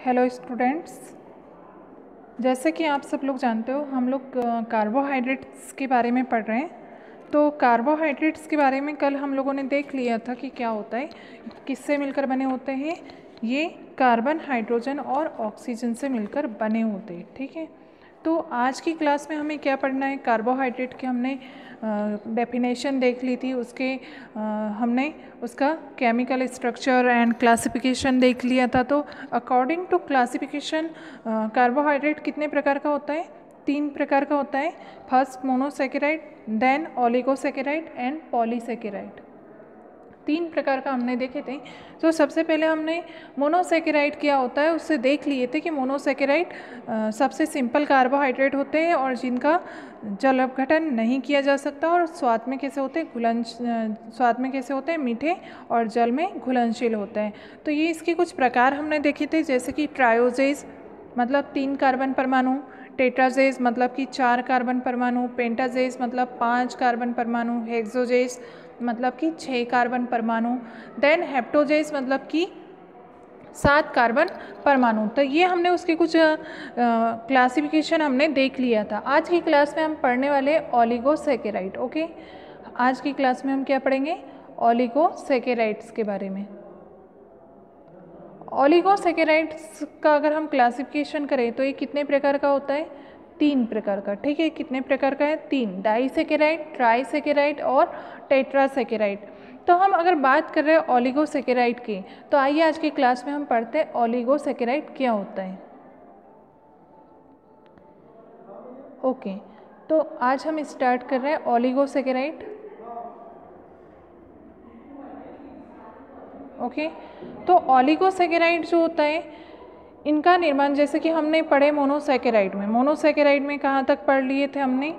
Hello students, जैसे कि आप सब लोग जानते हो हम लोग कार्बोहाइड्रेट्स के बारे में पढ़ रहे हैं। तो कार्बोहाइड्रेट्स के बारे में कल हम लोगों ने देख लिया था कि क्या होता है, किससे मिलकर बने होते हैं। ये कार्बन, हाइड्रोजन और ऑक्सीजन से मिलकर बने होते हैं। ठीक है, तो आज की क्लास में हमें क्या पढ़ना है। कार्बोहाइड्रेट की हमने डेफिनेशन देख ली थी, उसके हमने उसका केमिकल स्ट्रक्चर एंड क्लासिफिकेशन देख लिया था। तो अकॉर्डिंग टू क्लासिफिकेशन कार्बोहाइड्रेट कितने प्रकार का होता है? 3 प्रकार का होता है। First monosaccharide, then oligosaccharide and polysaccharide. 3 प्रकार का हमने देखे थे। तो सबसे पहले हमने मोनोसेकेराइड क्या होता है उससे देख लिए थे कि मोनोसेकेराइड सबसे सिंपल कार्बोहाइड्रेट होते हैं और जिनका जल अपघटन नहीं किया जा सकता और स्वाद में कैसे होते हैं, स्वाद में कैसे होते हैं, मीठे और जल में घुलनशील होते हैं। तो ये इसके कुछ प्रकार हमने देखे थे, जैसे कि ट्रायोजेज मतलब 3 कार्बन परमाणु, टेट्राजेज मतलब कि 4 कार्बन परमाणु, पेंटाजेज मतलब 5 कार्बन परमाणु, हेक्सोजेज मतलब कि 6 कार्बन परमाणु, देन हेप्टोजेज मतलब कि 7 कार्बन परमाणु। तो ये हमने उसके कुछ क्लासिफिकेशन हमने देख लिया था। आज की क्लास में हम पढ़ने वाले ओलिगोसेकेराइड। ओके, आज की क्लास में हम क्या पढ़ेंगे? ओलिगोसेकेराइड्स के बारे में। ओलिगोसेकेराइड्स का अगर हम क्लासिफिकेशन करें तो ये कितने प्रकार का होता है? 3 प्रकार का। ठीक है, कितने प्रकार का है? 3, डाइसेकेराइड, ट्राइसेकेराइड और टेट्रासेकेराइड। तो हम अगर बात कर रहे हैं ओलिगोसेकेराइड की, तो आइए आज की क्लास में हम पढ़ते हैं ओलिगोसेकेराइड क्या होता है। ओके, तो आज हम स्टार्ट कर रहे हैं ओलिगोसेकेराइड। ओके, तो ओलिगोसेकेराइड जो होता है इनका निर्माण, जैसे कि हमने पढ़े मोनोसेकेराइड में कहाँ तक पढ़ लिए थे हमने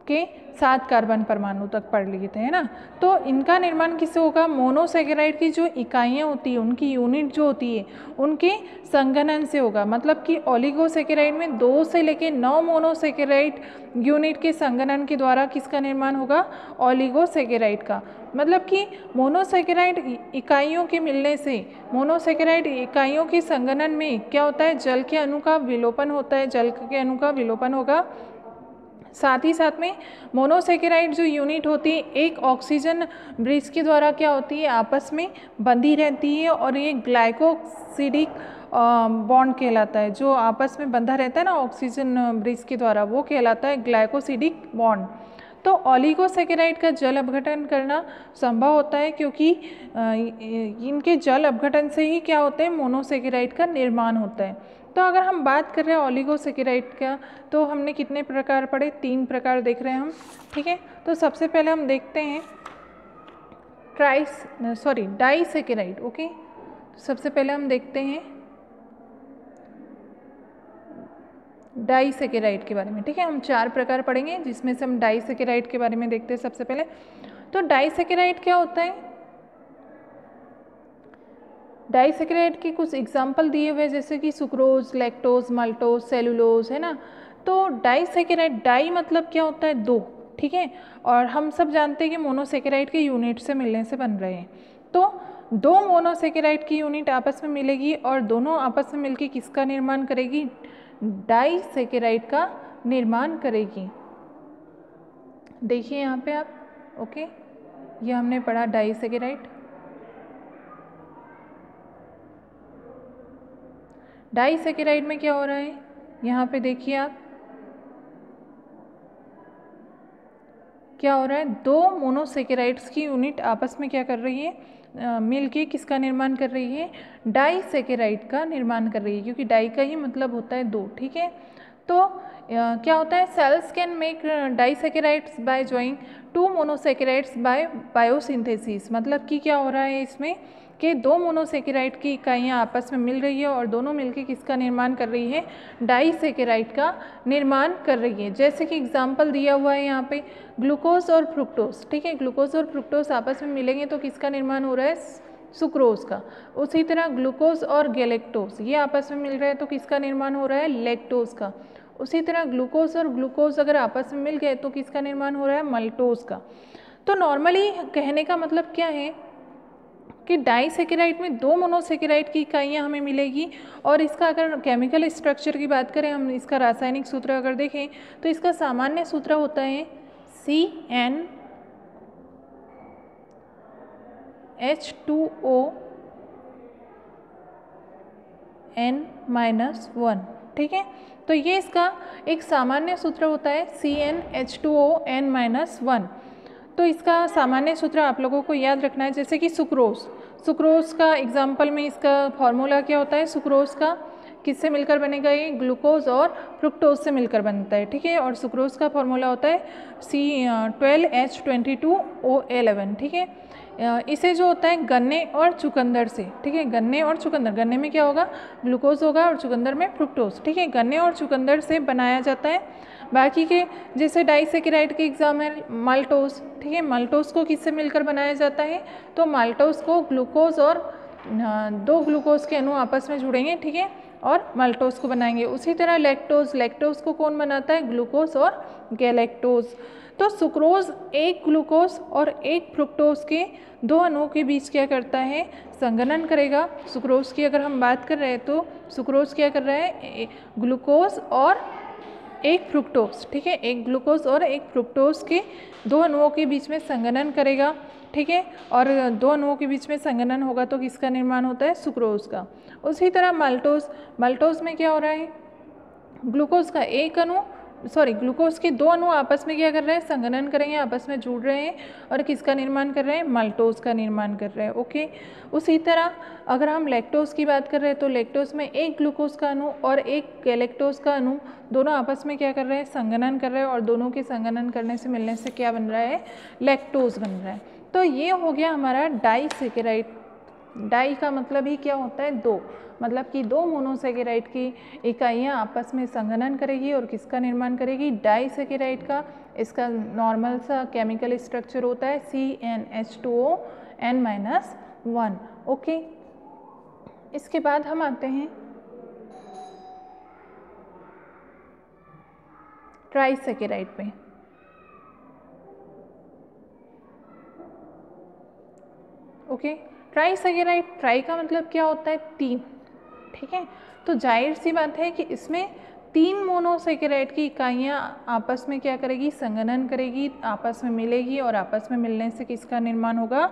के 7 कार्बन परमाणु तक पढ़ लिए थे, है ना। तो इनका निर्माण किससे होगा? मोनोसेकेराइड की जो इकाइयाँ होती है, उनकी यूनिट जो होती है, उनके संघनन से होगा। मतलब कि ओलिगोसेकेराइड में 2 से लेकर 9 मोनोसेकेराइड यूनिट के संघनन के द्वारा किसका निर्माण होगा? ओलिगोसेकेराइड का। मतलब कि मोनोसेकेराइड इकाइयों के मिलने से, मोनोसेकेराइड इकाइयों के संघनन में क्या होता है? जल के अणु का विलोपन होता है, जल के अणु का विलोपन होगा। साथ ही साथ में मोनोसेकेराइड जो यूनिट होती है एक ऑक्सीजन ब्रिज के द्वारा क्या होती है? आपस में बंधी रहती है और ये ग्लाइकोसिडिक बॉन्ड कहलाता है। जो आपस में बंधा रहता है ना ऑक्सीजन ब्रिज के द्वारा, वो कहलाता है ग्लाइकोसिडिक बॉन्ड। तो ओलिगोसेकेराइड का जल अपघटन करना संभव होता है क्योंकि इनके जल अपघटन से ही क्या होते हैं? मोनोसेकेराइड का निर्माण होता है। तो अगर हम बात कर रहे हैं ओलिगोसेकेराइड का, तो हमने कितने प्रकार पढ़े? 3 प्रकार देख रहे हैं हम। ठीक है, तो सबसे पहले हम देखते हैं डाइसेकेराइड। ओके, तो सबसे पहले हम देखते हैं डाइसेकेराइड के बारे में। ठीक है, हम 4 प्रकार पढ़ेंगे जिसमें से हम डाइसेकेराइड के बारे में देखते हैं सबसे पहले। तो डाइसेकेराइड क्या होता है? डाइसेकेराइड के कुछ एग्जाम्पल दिए हुए, जैसे कि सुक्रोज, लैक्टोज, माल्टोज, सेलुलोज, है ना। तो डाइसेकेराइड, डाई मतलब क्या होता है? 2। ठीक है, और हम सब जानते हैं कि मोनोसेकेराइड के यूनिट से मिलने से बन रहे हैं। तो 2 मोनोसेकेराइड की यूनिट आपस में मिलेगी और दोनों आपस में मिलकर किसका निर्माण करेगी? डाइसेकेराइड का निर्माण करेगी। देखिए यहाँ पे आप। ओके, ये हमने पढ़ा डाइसेकेराइड। डाइसेकेराइड में क्या हो रहा है? यहाँ पे देखिए आप, क्या हो रहा है? 2 मोनोसेकेराइड्स की यूनिट आपस में क्या कर रही है? मिलके किसका निर्माण कर रही है? डाइसेकेराइड का निर्माण कर रही है, क्योंकि डाई का ही मतलब होता है 2। ठीक है, तो क्या होता है? Cells can make disaccharides by joining 2 monosaccharides by biosynthesis. मतलब कि क्या हो रहा है इसमें कि 2 मोनोसेकेराइड की इकाइयाँ आपस में मिल रही है और दोनों मिलकर किसका निर्माण कर रही है? डाइसेकेराइड का निर्माण कर रही है। जैसे कि एग्जाम्पल दिया हुआ है यहाँ पे ग्लूकोज और फ्रुक्टोज। ठीक है, ग्लूकोज और फ्रुक्टोज आपस में मिलेंगे तो किसका निर्माण हो रहा है? सुक्रोज का। उसी तरह ग्लूकोज और गैलेक्टोज ये आपस में मिल रहे हैं तो किसका निर्माण हो रहा है? लैक्टोज का। उसी तरह ग्लूकोज और ग्लूकोज अगर आपस में मिल गए तो किसका निर्माण हो रहा है? मल्टोज का। तो नॉर्मली कहने का मतलब क्या है कि डाइसैकेराइड में 2 मोनोसैकेराइड की इकाइयाँ हमें मिलेगी। और इसका अगर केमिकल स्ट्रक्चर की बात करें, हम इसका रासायनिक सूत्र अगर देखें तो इसका सामान्य सूत्र होता है CnH2ON-1, ठीक है। तो ये इसका एक सामान्य सूत्र होता है CnH2ON-1। तो इसका सामान्य सूत्र आप लोगों को याद रखना है। जैसे कि सुक्रोज का एग्जाम्पल में इसका फॉर्मूला क्या होता है, सुक्रोज का किससे मिलकर बनेगा, ये ग्लूकोज और फ्रुक्टोज से मिलकर बनता है, ठीक है। और सुक्रोज का फॉर्मूला होता है C12H22O11, ठीक है। इसे जो होता है गन्ने और चुकंदर से, ठीक है, गन्ने और चुकंदर, गन्ने में क्या होगा, ग्लूकोज होगा और चुकंदर में फ्रुक्टोज, ठीक है, गन्ने और चुकंदर से बनाया जाता है। बाकी के जैसे डाइसैकेराइड के एग्जाम है माल्टोज, ठीक है, माल्टोज को किससे मिलकर बनाया जाता है, तो माल्टोज को ग्लूकोज और 2 ग्लूकोज के अणु आपस में जुड़ेंगे, ठीक है, और माल्टोज को बनाएंगे। उसी तरह लैक्टोज को कौन बनाता है, ग्लूकोज और गैलेक्टोज। तो सुक्रोज एक ग्लूकोज और एक फ्रुक्टोज के 2 अणुओं के बीच क्या करता है, संघनन करेगा। सुक्रोज की अगर हम बात कर रहे हैं तो सुक्रोज क्या कर रहा है, ग्लूकोज और एक फ्रुक्टोज, ठीक है, एक ग्लूकोज और एक फ्रुक्टोज के 2 अणुओं के बीच में संघनन करेगा, ठीक है। और 2 अणुओं के बीच में संघनन होगा तो किसका निर्माण होता है, सुक्रोज का। उसी तरह माल्टोज में क्या हो रहा है, ग्लूकोज के 2 अणु आपस में क्या कर रहे हैं, संघनन करेंगे, आपस में जुड़ रहे हैं और किसका निर्माण कर रहे हैं, माल्टोज का निर्माण कर रहे हैं, ओके। उसी तरह अगर हम लैक्टोज की बात कर रहे हैं तो लैक्टोज में एक ग्लूकोज का अणु और एक गैलेक्टोज का अणु दोनों आपस में क्या कर रहे हैं, संघनन कर रहे हैं, और दोनों के संघनन करने से मिलने से क्या बन रहा है, लैक्टोज बन रहा है। तो ये हो गया हमारा डाइसैकेराइड। डाई का मतलब ही क्या होता है, 2, मतलब कि 2 मोनोसैकेराइड की इकाइयाँ आपस में संघनन करेगी और किसका निर्माण करेगी, डाइसैकेराइड का। इसका नॉर्मल सा केमिकल स्ट्रक्चर होता है CnH2ON-1, ओके। इसके बाद हम आते हैं ट्राइसैकेराइड पे। ओके, ट्राइसैकेराइड, ट्राई का मतलब क्या होता है, 3, ठीक है। तो जाहिर सी बात है कि इसमें 3 मोनोसैकेराइड की इकाइयाँ आपस में क्या करेगी, संघनन करेगी, आपस में मिलेगी और आपस में मिलने से किसका निर्माण होगा,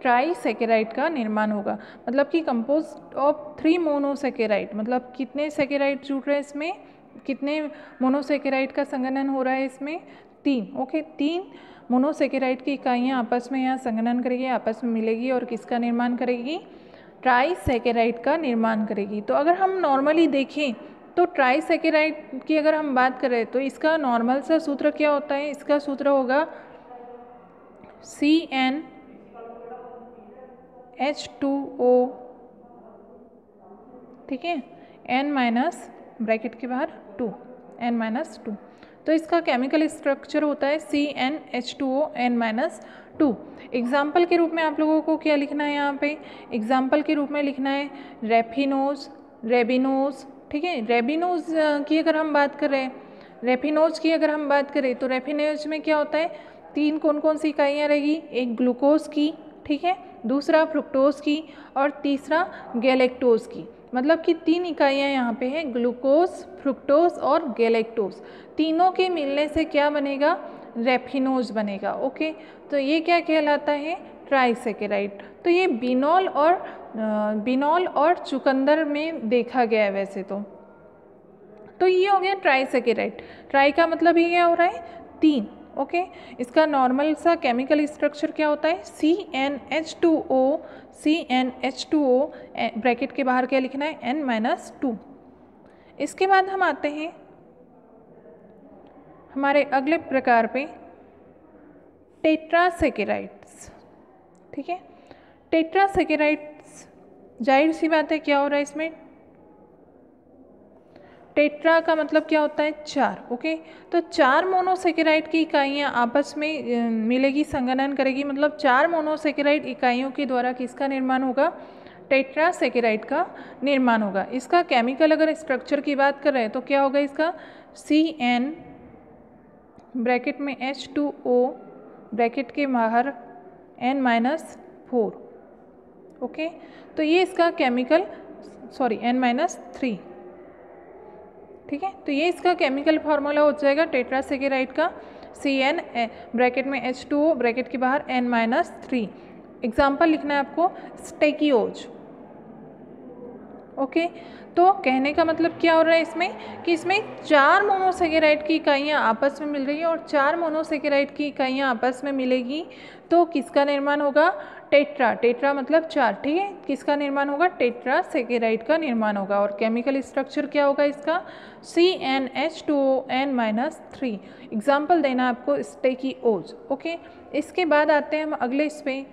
ट्राइसैकेराइड का निर्माण होगा। मतलब कि कंपोज्ड ऑफ 3 मोनोसैकेराइड, मतलब कितने सैकेराइड जुड़ रहे हैं इसमें, कितने मोनोसैकेराइड का संघनन हो रहा है इसमें, 3, ओके। 3 मोनोसैकेराइड की इकाइयाँ आपस में यहाँ संघनन करेगी, आपस में मिलेगी और किसका निर्माण करेगी, ट्राइसैकेराइड का निर्माण करेगी। तो अगर हम नॉर्मली देखें तो ट्राइसैकेराइड की अगर हम बात करें तो इसका नॉर्मल सा सूत्र क्या होता है, इसका सूत्र होगा CnH2O, ठीक है, N- ब्रैकेट के बाहर 2, N-2। तो इसका केमिकल स्ट्रक्चर होता है CnH2ON-2। एग्जाम्पल के रूप में आप लोगों को क्या लिखना है, यहाँ पे एग्जाम्पल के रूप में लिखना है रेफिनोज, रेबिनोज, ठीक है। रेबिनोज की अगर हम बात करें, रेफिनोज की अगर हम बात करें तो रेफिनोज में क्या होता है, 3 कौन कौन सी इकाइयाँ रहेगी, एक ग्लूकोज की, ठीक है, दूसरा फ्रुक्टोज की और तीसरा गैलेक्टोज की। मतलब कि 3 इकाइयाँ यहाँ पे है, ग्लूकोज, फ्रुक्टोज और गैलेक्टोज। तीनों के मिलने से क्या बनेगा, रेफिनोज बनेगा, ओके। तो ये क्या कहलाता है, ट्राइसैकेराइड। तो ये बिनॉल और चुकंदर में देखा गया है वैसे तो ये हो गया ट्राइसैकेराइड। ट्राई का मतलब ये क्या हो रहा है, 3, ओके। इसका नॉर्मल सा केमिकल स्ट्रक्चर क्या होता है, CnH2O ब्रैकेट के बाहर क्या लिखना है, N-2। इसके बाद हम आते हैं हमारे अगले प्रकार पे, टेट्रासैकेराइड्स, ठीक है। टेट्रासैकेराइड्स, जाहिर सी बात है क्या हो रहा है इसमें, टेट्रा का मतलब क्या होता है, 4, ओके। तो 4 मोनोसैकेराइड की इकाइयाँ आपस में मिलेगी, संघनन करेगी, मतलब 4 मोनोसैकेराइड इकाइयों के द्वारा किसका निर्माण होगा, टेट्रासैकेराइड का निर्माण होगा। इसका केमिकल अगर स्ट्रक्चर की बात कर रहे हैं तो क्या होगा इसका, Cn ब्रैकेट में H2O ब्रैकेट के बाहर N-4, ओके, तो ये इसका केमिकल N-3, ठीक है। तो ये इसका केमिकल फार्मूला हो जाएगा टेट्रासेकेराइड का, CN ब्रैकेट में H2O ब्रैकेट के बाहर N-3। एग्जाम्पल लिखना है आपको स्टेकियोज। ओके, तो कहने का मतलब क्या हो रहा है इसमें कि इसमें 4 मोनोसेकेराइड की इकाइयाँ आपस में मिल रही हैं और 4 मोनोसेकेराइड की इकाइयाँ आपस में मिलेगी तो किसका निर्माण होगा? टेट्रा मतलब 4, ठीक है। किसका निर्माण होगा? टेट्रासेकेराइड का निर्माण होगा। और केमिकल स्ट्रक्चर क्या होगा इसका? CnH2ON-3। एग्जाम्पल देना आपको स्टेकियोज। ओके, इसके बाद आते हैं हम अगले इस पे,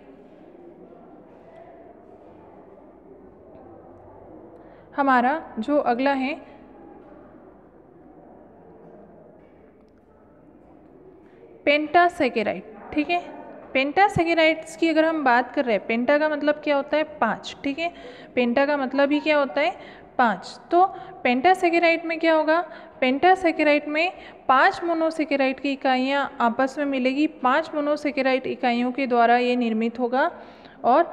हमारा जो अगला है पेंटासेकेराइड, ठीक है। पेंटासेकेराइड्स की अगर हम बात कर रहे हैं, पेंटा का मतलब क्या होता है? 5, ठीक है। पेंटा का मतलब ही क्या होता है? 5। तो पेंटासेकेराइड में क्या होगा? पेंटासेकेराइड में 5 मोनोसेकेराइड की इकाइयाँ आपस में मिलेगी, 5 मोनोसेकेराइड इकाइयों के द्वारा ये निर्मित होगा और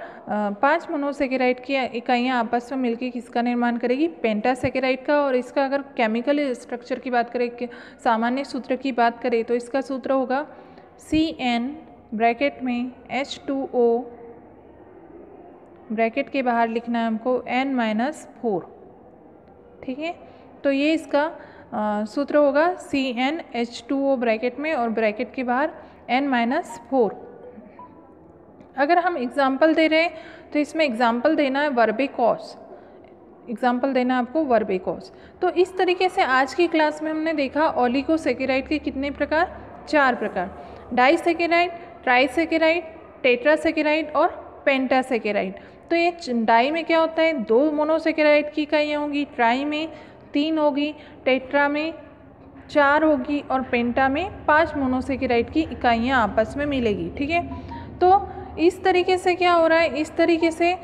5 मोनोसेकेराइड की इकाइयाँ आपस में मिलकर किसका निर्माण करेगी? पेंटासेकेराइड का। और इसका अगर केमिकल स्ट्रक्चर की बात करें, सामान्य सूत्र की बात करें, तो इसका सूत्र होगा CN ब्रैकेट में H2O ब्रैकेट के बाहर लिखना है हमको N-4, ठीक है। तो ये इसका सूत्र होगा CnH2O ब्रैकेट में और ब्रैकेट के बाहर N-4। अगर हम एग्जाम्पल दे रहे हैं तो इसमें एग्जाम्पल देना है वर्बेकॉस, एग्जाम्पल देना है आपको वर्बेकॉस। तो इस तरीके से आज की क्लास में हमने देखा ओलिगोसेकेराइड के कितने प्रकार? 4 प्रकार, डाइसेकेराइड, ट्राइसेकेराइड, टेट्रासेकेराइड और पेंटासेकेराइड। तो ये डाई में क्या होता है? 2 मोनोसेकेराइड की इकाइयाँ होंगी, ट्राई में 3 होगी, टेट्रा में 4 होगी और पेंटा में 5 मोनोसेकेराइड की इकाइयाँ आपस में मिलेगी, ठीक है। तो इस तरीके से क्या हो रहा है? इस तरीके से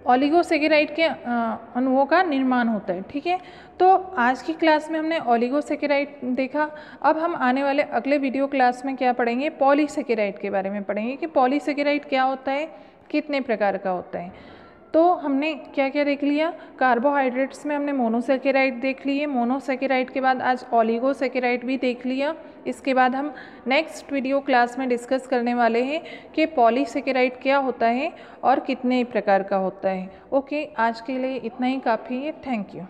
ओलिगोसेकेराइड के अणुओं का निर्माण होता है, ठीक है। तो आज की क्लास में हमने ओलिगोसेकेराइड देखा। अब हम आने वाले अगले वीडियो क्लास में क्या पढ़ेंगे? पॉलीसेकेराइड के बारे में पढ़ेंगे कि पॉलीसेकेराइड क्या होता है, कितने प्रकार का होता है। तो हमने क्या क्या देख लिया? कार्बोहाइड्रेट्स में हमने मोनोसेकेराइड देख लिए, मोनोसेकेराइड के बाद आज ओलिगोसेकेराइड भी देख लिया। इसके बाद हम नेक्स्ट वीडियो क्लास में डिस्कस करने वाले हैं कि पॉलीसेकेराइड क्या होता है और कितने प्रकार का होता है। ओके, आज के लिए इतना ही काफ़ी है। Thank you.